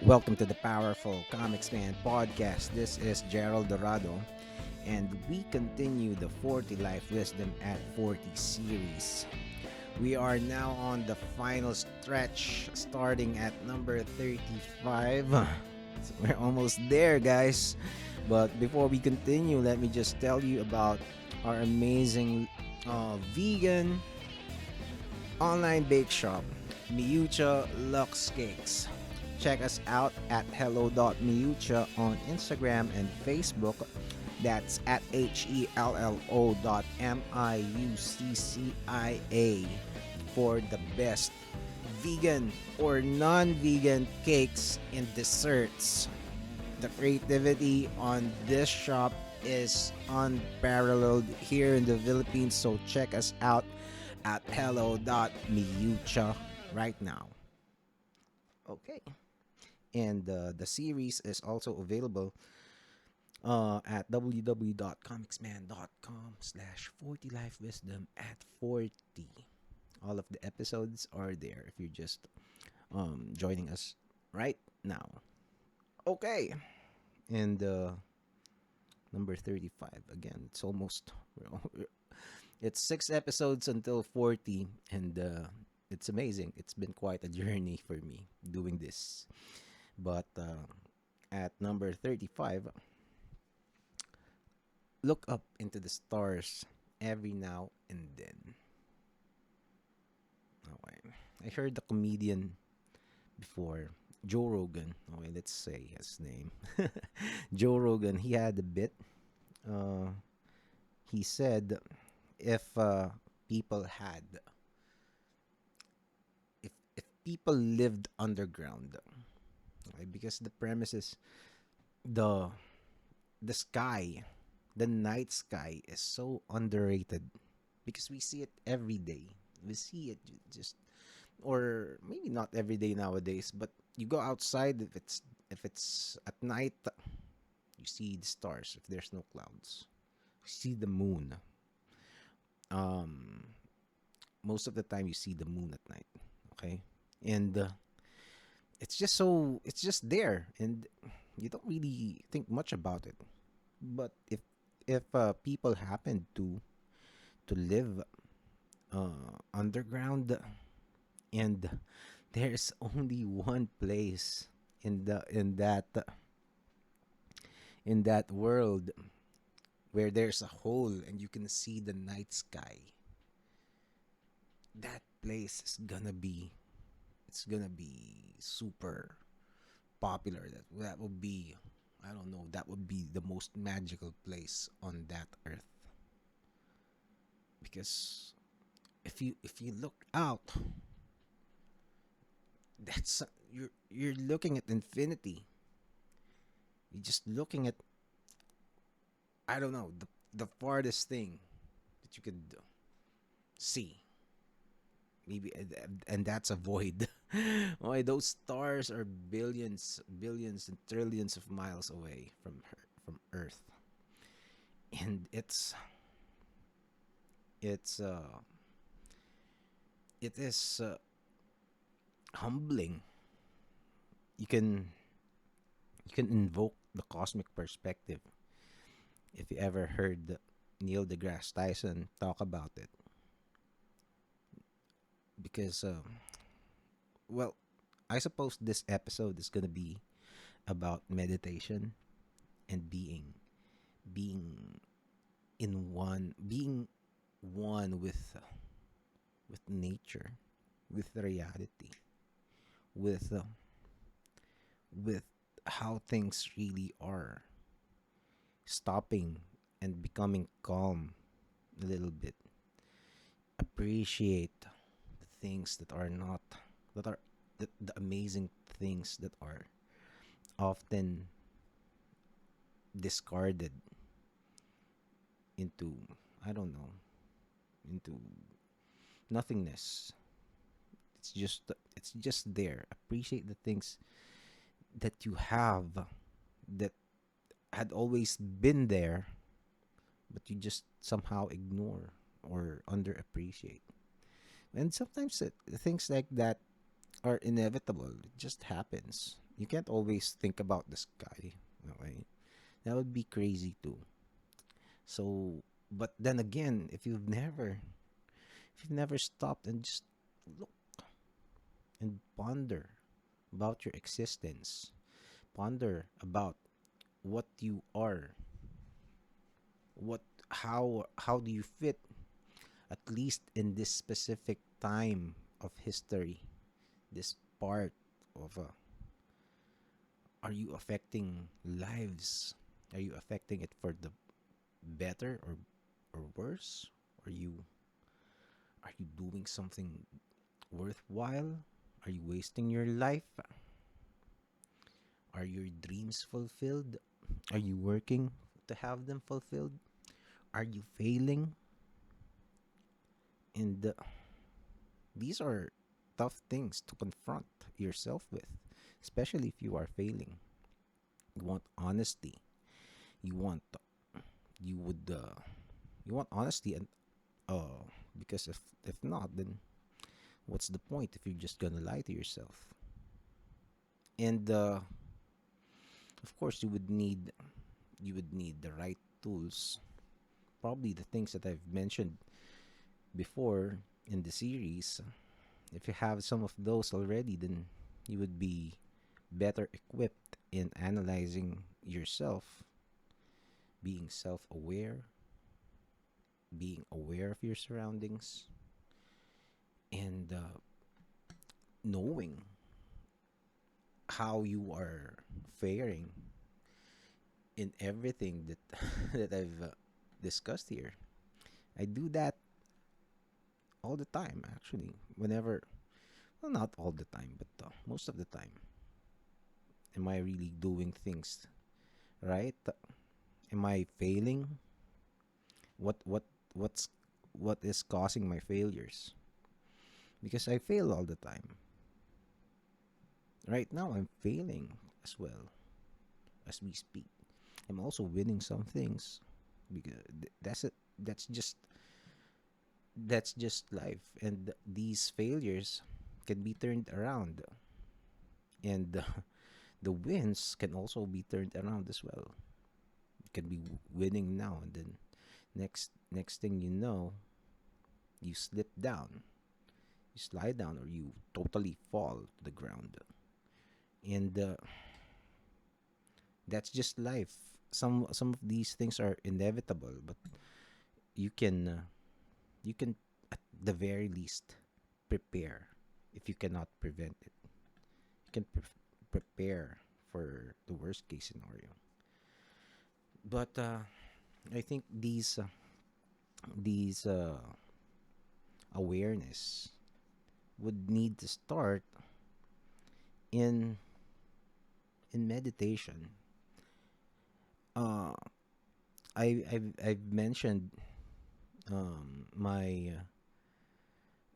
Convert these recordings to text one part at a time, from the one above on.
Welcome to the Powerful Comicsman podcast. This is Jerald Dorado, and we continue the 40 Life Wisdom at 40 series. We are now on the final stretch, starting at number 35. So we're almost there, guys. But before we continue, let me just tell you about our amazing vegan online bake shop, Miucha Lux Cakes. Check us out at hello.miucha on Instagram and Facebook. That's at HELLO.MIUCCIA for the best vegan or non-vegan cakes and desserts. The creativity on this shop is unparalleled here in the Philippines, so check us out at hello.miucha right now. Okay. And the series is also available at www.comicsman.com/40lifewisdom at 40. All of the episodes are there if you're just joining us right now. Okay. And number 35 again. It's almost it's 6 episodes until 40, and it's amazing. It's been quite a journey for me doing this. But at number 35, look up into the stars every now and then. Okay. I heard the comedian before, Joe Rogan. Okay, let's say his name. Joe Rogan, he had a bit. Uh, he said if people had, if people lived underground, okay, because the premise is the the sky, the night sky is so underrated because we see it every day. We see it just, or maybe not every day nowadays, but you go outside, if it's at night, you see the stars if there's no clouds. You see the moon. Um Most of the time you see the moon at night, okay? And it's just there, and you don't really think much about it. But if people happen to live underground, and there's only one place in that world where there's a hole and you can see the night sky, that place is gonna be, it's gonna be super popular. That would be, I don't know, that would be the most magical place on that earth. Because if you look out, that's you're looking at infinity. You're just looking at, I don't know, the farthest thing that you could see. Maybe, and that's a void. Why, those stars are billions and trillions of miles away from Earth, and it's it is humbling. You can invoke the cosmic perspective if you ever heard Neil deGrasse Tyson talk about it, because well, I suppose this episode is gonna be about meditation and being being one with nature, with reality, with with how things really are, stopping and becoming calm a little bit, appreciate the things that are not, that are the amazing things that are often discarded into, I don't know, into nothingness. It's just there. Appreciate the things that you have, that had always been there, but you just somehow ignore or underappreciate. And sometimes things like that are inevitable. It just happens. You can't always think about the sky. Okay, that would be crazy too. So, but then again, if you've never stopped and just look and ponder about your existence, ponder about what you are, what how do you fit at least in this specific time of history, this part of are you affecting lives? Are you affecting it for the better or worse? Are you are you doing something worthwhile? Are you wasting your life? Are your dreams fulfilled? Are you working to have them fulfilled? Are you failing? And these are tough things to confront yourself with, especially if you are failing. You want honesty. You want you would you want honesty and because if not, then what's the point if you're just gonna lie to yourself? And of course, you would need the right tools. Probably the things that I've mentioned before in the series. If you have some of those already, then you would be better equipped in analyzing yourself, being self-aware, being aware of your surroundings, and knowing how you are faring in everything that that I've discussed here. I do that all the time, actually. Whenever, well, not all the time, but most of the time. Am I really doing things right? Am I failing? What what what's what is causing my failures? Because I fail all the time. Right now, I'm failing as well as we speak. I'm also winning some things because that's it. That's just life, and these failures can be turned around, and the wins can also be turned around as well. You can be winning now, and then next thing you know, you slip down, you slide down, or you totally fall to the ground, and that's just life. Some of these things are inevitable, but you can you can at the very least prepare. If you cannot prevent it, you can prepare for the worst case scenario. But I think these awareness would need to start in meditation. uh I've mentioned my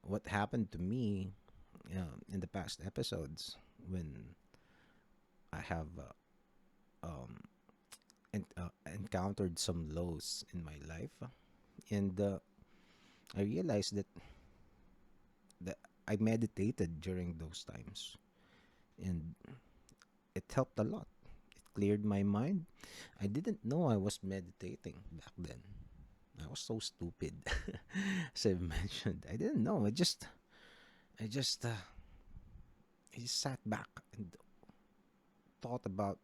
what happened to me in the past episodes when I have um encountered some lows in my life, and I realized that I meditated during those times, and it helped a lot. It cleared my mind. I didn't know I was meditating back then. I was so stupid, as I've mentioned. I didn't know. I just, uh, I just sat back and thought about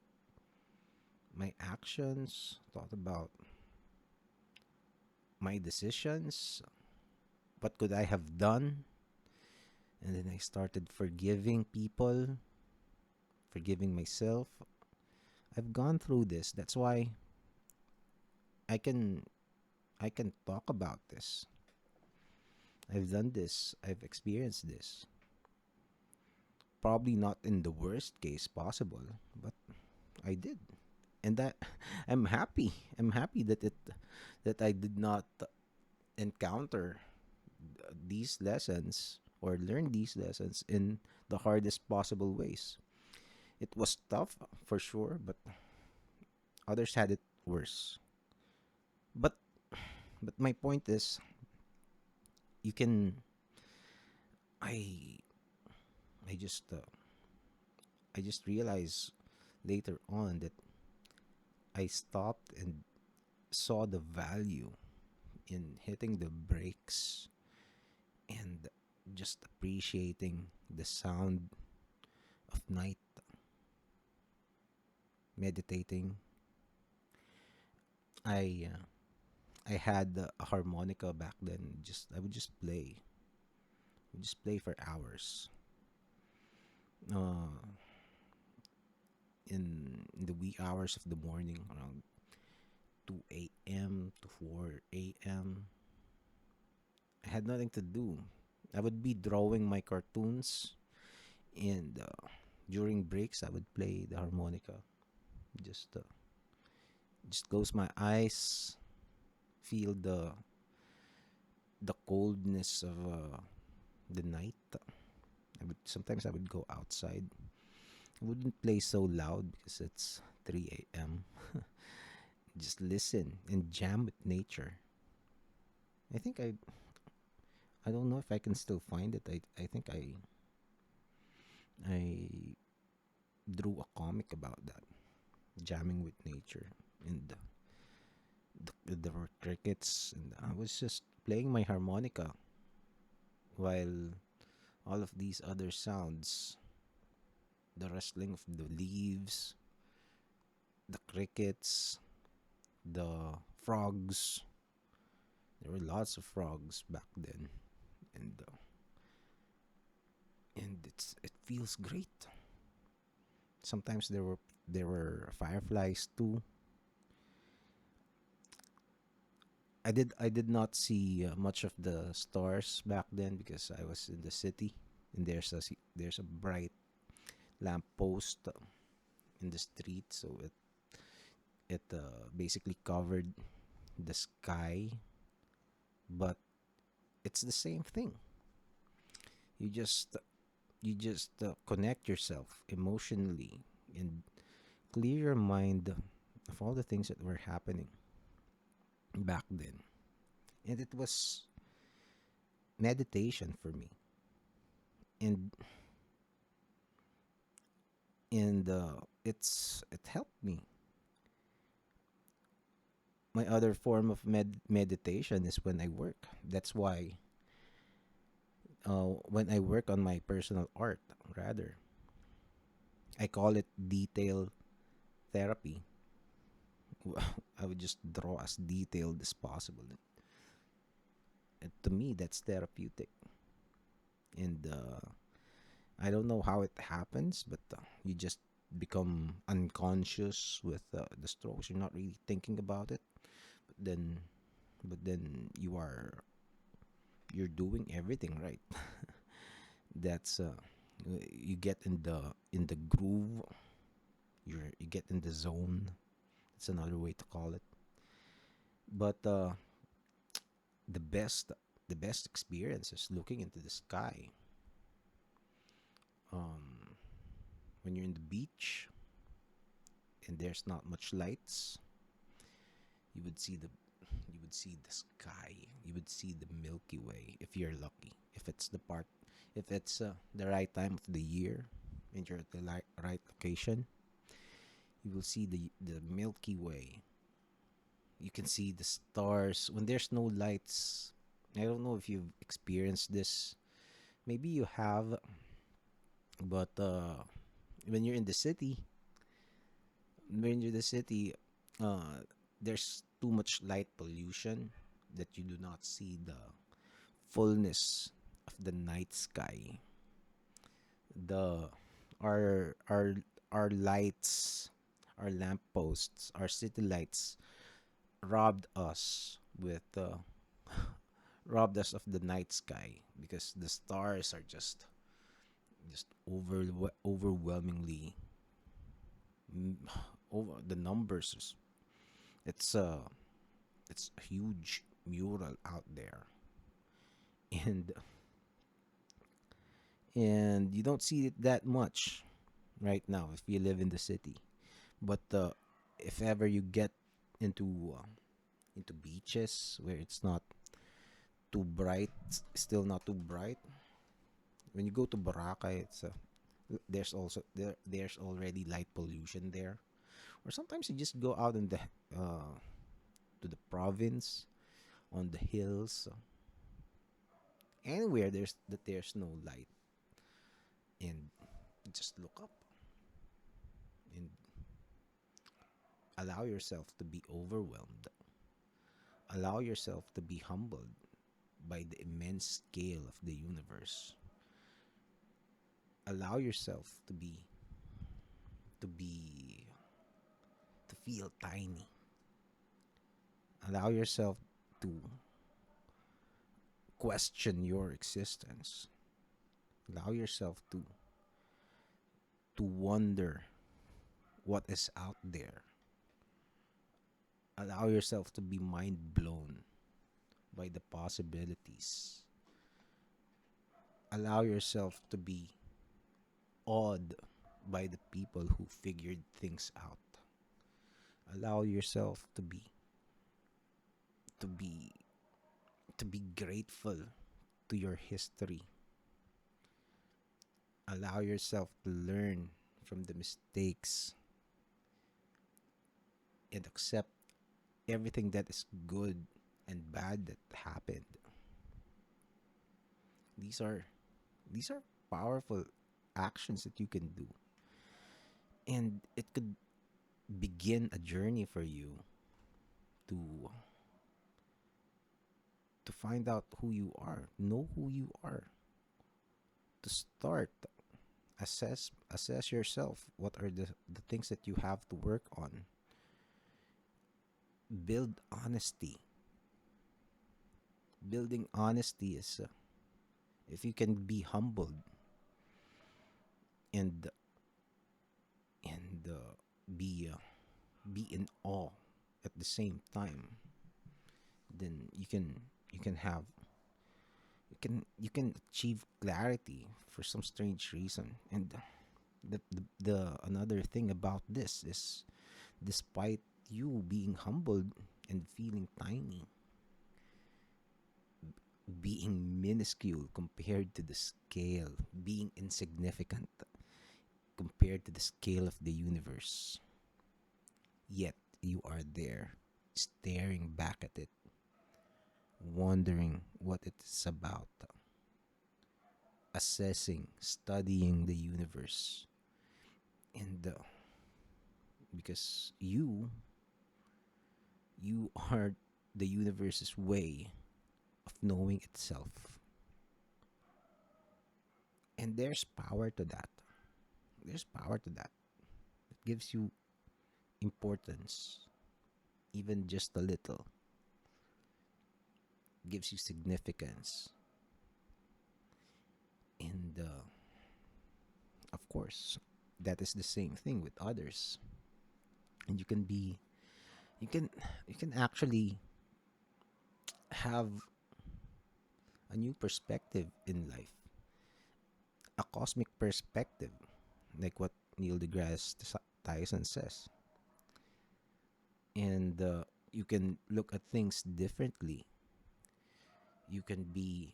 my actions, thought about my decisions. What could I have done? And then I started forgiving people, forgiving myself. I've gone through this. That's why I can I can talk about this. I've done this. I've experienced this. Probably not in the worst case possible, but I did. And that I'm happy. I'm happy that I did not encounter these lessons or learn these lessons in the hardest possible ways. It was tough for sure, but others had it worse. But my point is, you can I I just I just realized later on that I stopped and saw the value in hitting the brakes and just appreciating the sound of night, meditating. I had a harmonica back then. Just I would just play, just play for hours. Uh, in the wee hours of the morning, around 2 a.m. to 4 a.m. I had nothing to do. I would be drawing my cartoons, and during breaks, I would play the harmonica. Just, uh, just close my eyes, feel the coldness of the night. I would go outside. I wouldn't play so loud because it's 3 a.m. Just listen and jam with nature. I think I don't know if I can still find it. I think I drew a comic about that, jamming with nature, and there were crickets, and I was just playing my harmonica while all of these other sounds, the rustling of the leaves, the crickets, the frogs. There were lots of frogs back then, and it feels great. Sometimes there were fireflies too. I did not see much of the stars back then because I was in the city, and there's a bright lamp post in the street, so it basically covered the sky, but it's the same thing. You just connect yourself emotionally and clear your mind of all the things that were happening back then, and it was meditation for me, and it helped me. My other form of meditation is when I work. That's why when I work on my personal art, rather, I call it detail therapy. I would just draw as detailed as possible. And to me, that's therapeutic. And I don't know how it happens, but you just become unconscious with the strokes. You're not really thinking about it, but then you're doing everything right. That's you get in the groove. You get in the zone. That's another way to call it. But the best the best experience is looking into the sky. Um, when you're in the beach and there's not much lights, you would see the sky. You would see the Milky Way if you're lucky. If it's the right time of the year and you're at the right location, you will see the Milky Way. You can see the stars when there's no lights. I don't know if you've experienced this. Maybe you have, but when you're in the city, when you're in the city, uh, there's too much light pollution that you do not see the fullness of the night sky. The our our lights, our lamp posts, our city lights robbed us with robbed us of the night sky because the stars are just overwhelmingly mm, over the numbers. It's it's a huge mural out there, and you don't see it that much right now if you live in the city. But if ever you get into into beaches where it's not too bright, still not too bright. When you go to Boracay, There's already light pollution there. Or sometimes you just go out in the uh, to the province, on the hills, anywhere there's no light, and just look up and allow yourself to be overwhelmed. Allow yourself to be humbled by the immense scale of the universe. Allow yourself to be to feel tiny. Allow yourself to question your existence. Allow yourself to wonder what is out there. Allow yourself to be mind blown by the possibilities. Allow yourself to be awed by the people who figured things out. Allow yourself to be to be grateful to your history. Allow yourself to learn from the mistakes and accept everything that is good and bad that happened. These are these are powerful actions that you can do. And it could begin a journey for you to find out who you are, know who you are, to start assess yourself. What are the things that you have to work on? Build honesty. Building honesty is if you can be humbled and and be in awe at the same time, then you can have you can achieve clarity for some strange reason. And the another thing about this is, despite you being humbled and feeling tiny, being minuscule compared to the scale, being insignificant compared to the scale of the universe, yet you are there staring back at it, wondering what it's about, assessing, studying the universe. And because you are the universe's way of knowing itself. And there's power to that. There's power to that. It gives you importance, even just a little. It gives you significance. And of course, that is the same thing with others. And you can you can actually have a new perspective in life, a cosmic perspective, like what Neil deGrasse Tyson says. And you can look at things differently. You can be,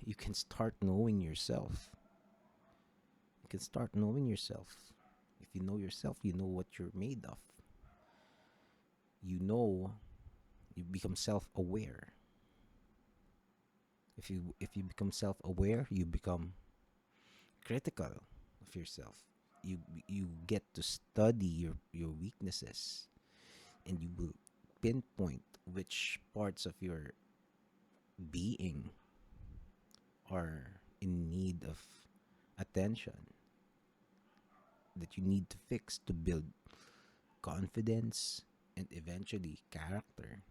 you can start knowing yourself. You can start knowing yourself. If you know yourself, you know what you're made of. You know, you become self-aware. If you become self-aware, you become critical of yourself. You get to study your weaknesses, and you will pinpoint which parts of your being are in need of attention, that you need to fix to build confidence and eventually character.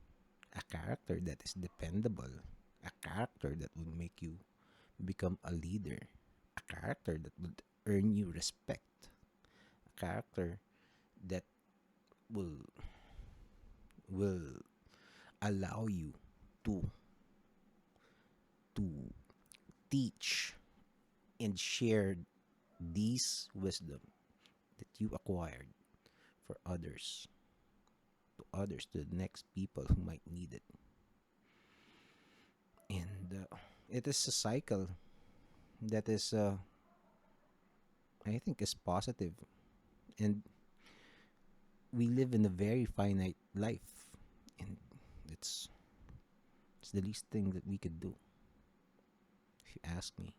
A character that is dependable, a character that will make you become a leader, a character that would earn you respect, a character that will will allow you to to teach and share these wisdom that you acquired for others, to the next people who might need it. And it is a cycle that is I think is positive. And we live in a very finite life, and it's it's the least thing that we could do, if you ask me.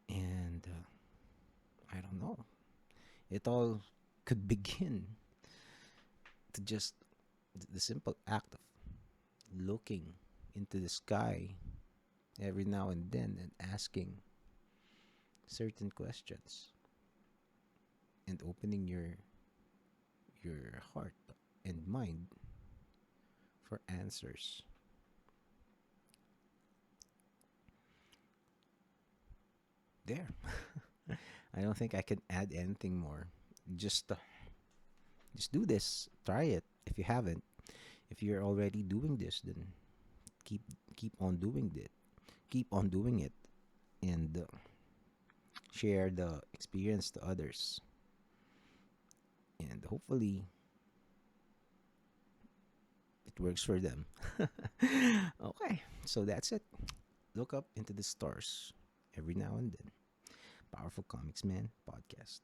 And I don't know. It all could begin to just the simple act of looking into the sky every now and then and asking certain questions and opening your heart and mind for answers. There. I don't think I can add anything more. Just uh, just do this. Try it if you haven't. If you're already doing this, then keep keep on doing it. Keep on doing it and share the experience to others. And hopefully it works for them. Okay, so that's it. Look up into the stars every now and then. Powerful Comics Man podcast.